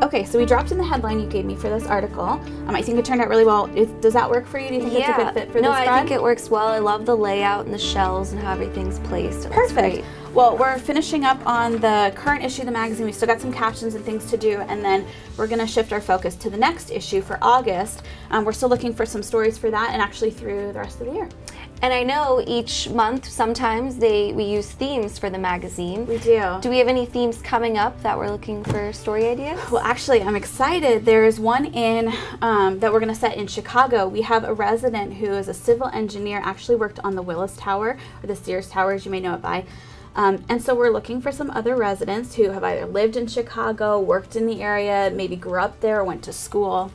Okay, so we dropped in the headline you gave me for this article. I think it turned out really well. Does that work for you? Do you think it's a good fit for this spread? No, I think it works well. I love the layout and the shells and how everything's placed. It looks Perfect. great. Well, we're finishing up on the current issue of the magazine. We've still got some captions and things to do, and then we're going to shift our focus to the next issue for August. We're still looking for some stories for that and actually through the rest of the year. And I know each month sometimes we use themes for the magazine. We do. Do we have any themes coming up that we're looking for story ideas? Well, actually, I'm excited. There's one in that we're going to set in Chicago. We have a resident who is a civil engineer, actually worked on the Willis Tower, or the Sears Tower, as you may know it by. And so we're looking for some other residents who have either lived in Chicago, worked in the area, maybe grew up there, or went to school.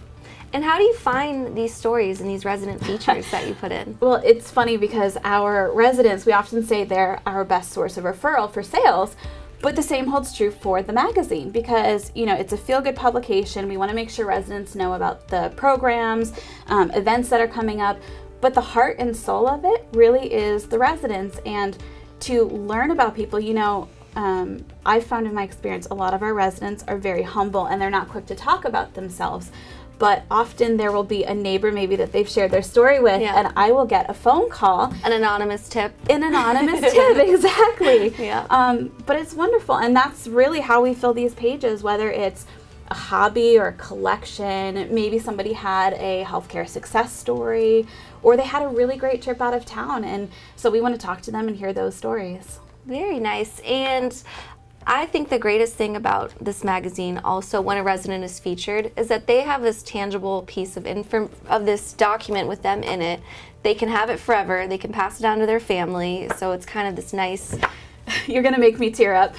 And how do you find these stories and these resident features that you put in? Well, it's funny because our residents, we often say they're our best source of referral for sales, but the same holds true for the magazine because, it's a feel-good publication. We want to make sure residents know about the programs, events that are coming up, but the heart and soul of it really is the residents. And to learn about people, I've found in my experience a lot of our residents are very humble and they're not quick to talk about themselves. But often there will be a neighbor maybe that they've shared their story with, and I will get a phone call. An anonymous tip. An anonymous tip, exactly. Yeah. But it's wonderful, and that's really how we fill these pages, whether it's a hobby or a collection. Maybe somebody had a healthcare success story, or they had a really great trip out of town, and so we want to talk to them and hear those stories. Very nice. And I think the greatest thing about this magazine also when a resident is featured is that they have this tangible piece of this document with them in it. They can have it forever. They can pass it on to their family. So it's kind of this nice... You're going to make me tear up.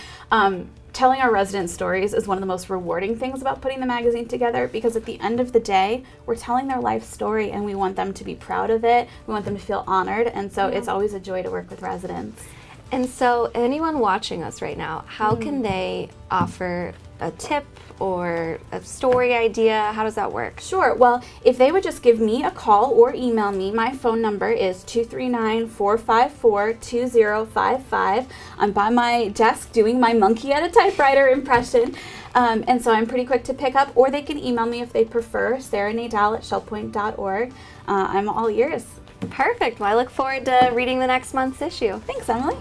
Telling our resident stories is one of the most rewarding things about putting the magazine together because at the end of the day, we're telling their life story and we want them to be proud of it. We want them to feel honored. And so it's always a joy to work with residents. And so anyone watching us right now, how can they offer a tip or a story idea? How does that work? Sure. Well, if they would just give me a call or email me, my phone number is 239-454-2055. I'm by my desk doing my monkey at a typewriter impression. And so I'm pretty quick to pick up, or they can email me if they prefer, sarah.nadal@shellpoint.org. I'm all ears. Perfect. Well, I look forward to reading the next month's issue. Thanks, Emily.